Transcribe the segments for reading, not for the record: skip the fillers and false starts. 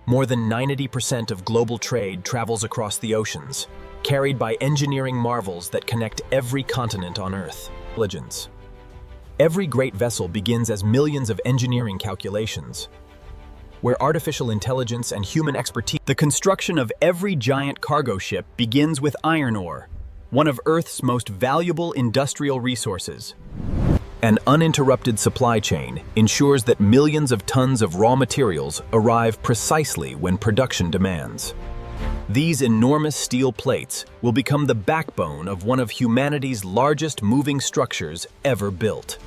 More than 90% of global trade travels across the oceans, carried by engineering marvels that connect every continent on Earth. Intelligence. Every great vessel begins as millions of engineering calculations, where artificial intelligence and human expertise. The construction of every giant cargo ship begins with iron ore, one of Earth's most valuable industrial resources. An uninterrupted supply chain ensures that millions of tons of raw materials arrive precisely when production demands. These enormous steel plates will become the backbone of one of humanity's largest moving structures ever built.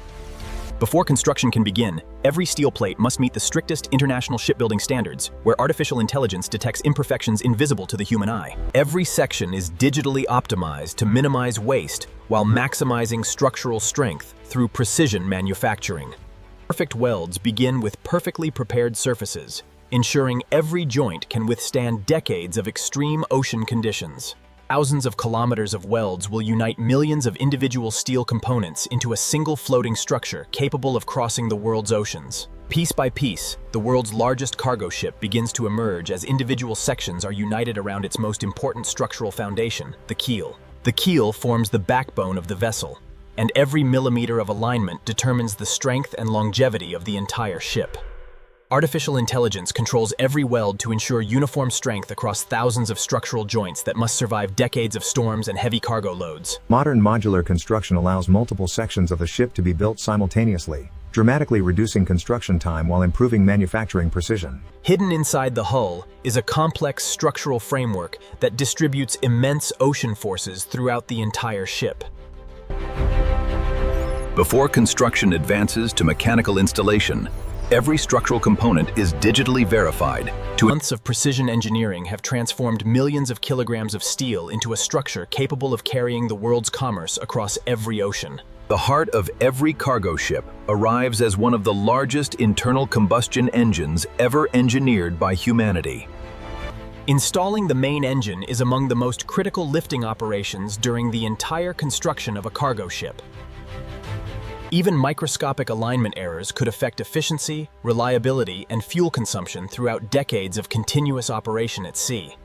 Before construction can begin, every steel plate must meet the strictest international shipbuilding standards, where artificial intelligence detects imperfections invisible to the human eye. Every section is digitally optimized to minimize waste while maximizing structural strength through precision manufacturing. Perfect welds begin with perfectly prepared surfaces, ensuring every joint can withstand decades of extreme ocean conditions. Thousands of kilometers of welds will unite millions of individual steel components into a single floating structure capable of crossing the world's oceans. Piece by piece, the world's largest cargo ship begins to emerge as individual sections are united around its most important structural foundation, the keel. The keel forms the backbone of the vessel, and every millimeter of alignment determines the strength and longevity of the entire ship. Artificial intelligence controls every weld to ensure uniform strength across thousands of structural joints that must survive decades of storms and heavy cargo loads. Modern modular construction allows multiple sections of the ship to be built simultaneously, dramatically reducing construction time while improving manufacturing precision. Hidden inside the hull is a complex structural framework that distributes immense ocean forces throughout the entire ship. Before construction advances to mechanical installation, every structural component is digitally verified. Months of precision engineering have transformed millions of kilograms of steel into a structure capable of carrying the world's commerce across every ocean. The heart of every cargo ship arrives as one of the largest internal combustion engines ever engineered by humanity. Installing the main engine is among the most critical lifting operations during the entire construction of a cargo ship. Even microscopic alignment errors could affect efficiency, reliability, and fuel consumption throughout decades of continuous operation at sea.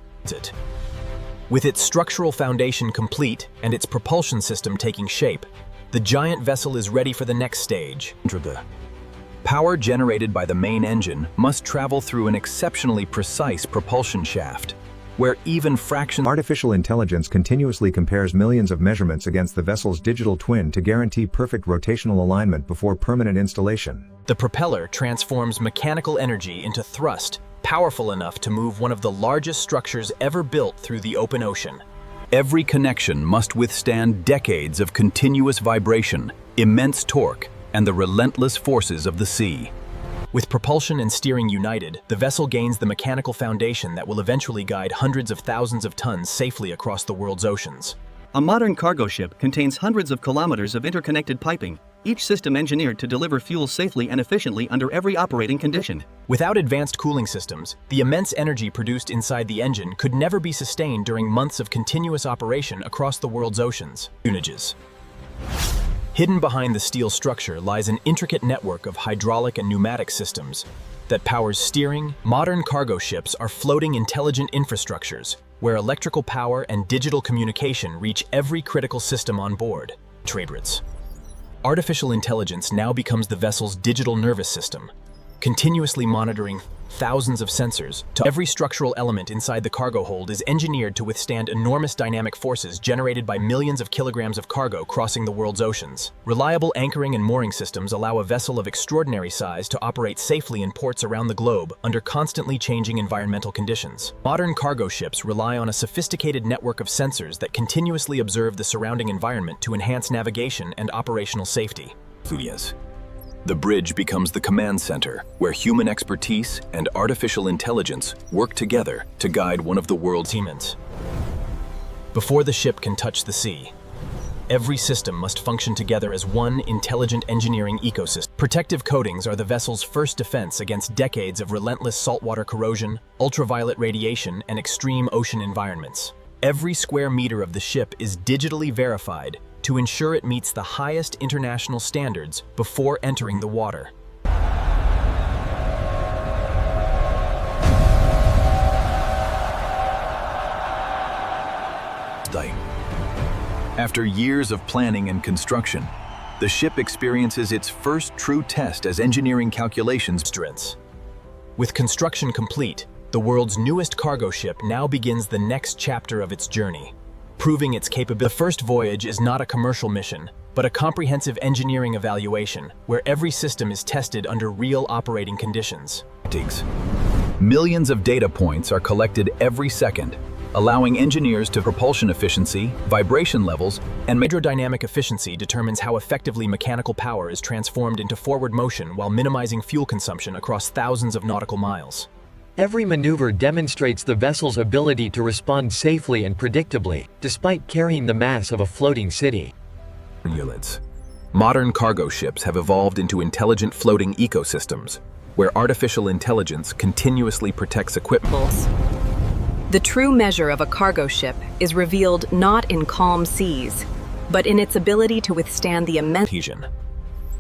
With its structural foundation complete and its propulsion system taking shape, the giant vessel is ready for the next stage. The power generated by the main engine must travel through an exceptionally precise propulsion shaft, where even fractions. Artificial intelligence continuously compares millions of measurements against the vessel's digital twin to guarantee perfect rotational alignment before permanent installation. The propeller transforms mechanical energy into thrust, powerful enough to move one of the largest structures ever built through the open ocean. Every connection must withstand decades of continuous vibration, immense torque, and the relentless forces of the sea. With propulsion and steering united, the vessel gains the mechanical foundation that will eventually guide hundreds of thousands of tons safely across the world's oceans. A modern cargo ship contains hundreds of kilometers of interconnected piping, each system engineered to deliver fuel safely and efficiently under every operating condition. Without advanced cooling systems, the immense energy produced inside the engine could never be sustained during months of continuous operation across the world's oceans. Hidden behind the steel structure lies an intricate network of hydraulic and pneumatic systems that powers steering. Modern cargo ships are floating intelligent infrastructures where electrical power and digital communication reach every critical system on board. Trade routes. Artificial intelligence now becomes the vessel's digital nervous system, continuously monitoring thousands of sensors. Every structural element inside the cargo hold is engineered to withstand enormous dynamic forces generated by millions of kilograms of cargo crossing the world's oceans. Reliable anchoring and mooring systems allow a vessel of extraordinary size to operate safely in ports around the globe under constantly changing environmental conditions. Modern cargo ships rely on a sophisticated network of sensors that continuously observe the surrounding environment to enhance navigation and operational safety. The bridge becomes the command center, where human expertise and artificial intelligence work together to guide one of the world's seamans. Before the ship can touch the sea, every system must function together as one intelligent engineering ecosystem. Protective coatings are the vessel's first defense against decades of relentless saltwater corrosion, ultraviolet radiation, and extreme ocean environments. Every square meter of the ship is digitally verified to ensure it meets the highest international standards before entering the water. After years of planning and construction, the ship experiences its first true test as engineering calculations. With construction complete, the world's newest cargo ship now begins the next chapter of its journey, proving its capability. The first voyage is not a commercial mission, but a comprehensive engineering evaluation, where every system is tested under real operating conditions. Millions of data points are collected every second, allowing engineers to propulsion efficiency, vibration levels, and hydrodynamic efficiency determines how effectively mechanical power is transformed into forward motion while minimizing fuel consumption across thousands of nautical miles. Every maneuver demonstrates the vessel's ability to respond safely and predictably, despite carrying the mass of a floating city. Modern cargo ships have evolved into intelligent floating ecosystems, where artificial intelligence continuously protects equipment. The true measure of a cargo ship is revealed not in calm seas, but in its ability to withstand the immense cohesion.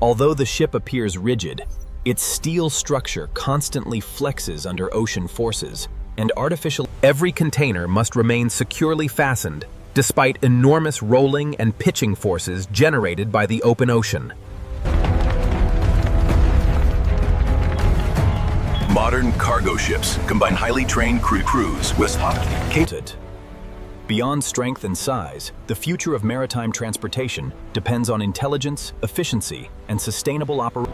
Although the ship appears rigid, its steel structure constantly flexes under ocean forces, and every container must remain securely fastened, despite enormous rolling and pitching forces generated by the open ocean. Modern cargo ships combine highly trained crews with Beyond strength and size, the future of maritime transportation depends on intelligence, efficiency, and sustainable operation.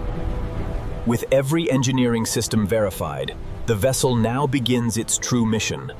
With every engineering system verified, the vessel now begins its true mission,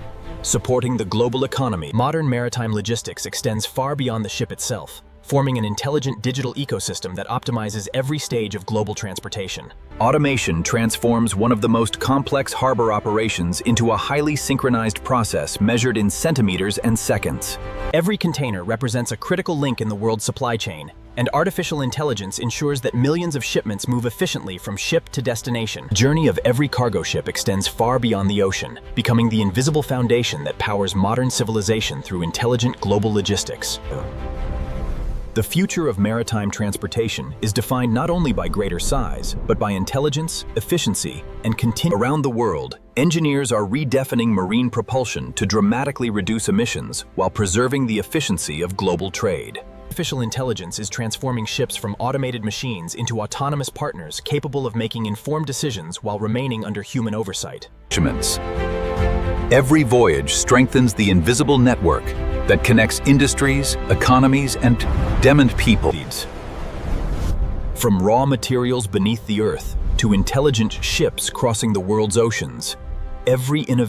supporting the global economy. Modern maritime logistics extends far beyond the ship itself, forming an intelligent digital ecosystem that optimizes every stage of global transportation. Automation transforms one of the most complex harbor operations into a highly synchronized process measured in centimeters and seconds. Every container represents a critical link in the world's supply chain, and artificial intelligence ensures that millions of shipments move efficiently from ship to destination. The journey of every cargo ship extends far beyond the ocean, becoming the invisible foundation that powers modern civilization through intelligent global logistics. The future of maritime transportation is defined not only by greater size, but by intelligence, efficiency, and Around the world, engineers are redefining marine propulsion to dramatically reduce emissions while preserving the efficiency of global trade. Artificial intelligence is transforming ships from automated machines into autonomous partners capable of making informed decisions while remaining under human oversight. Every voyage strengthens the invisible network that connects industries, economies, and people. From raw materials beneath the earth to intelligent ships crossing the world's oceans, every innovation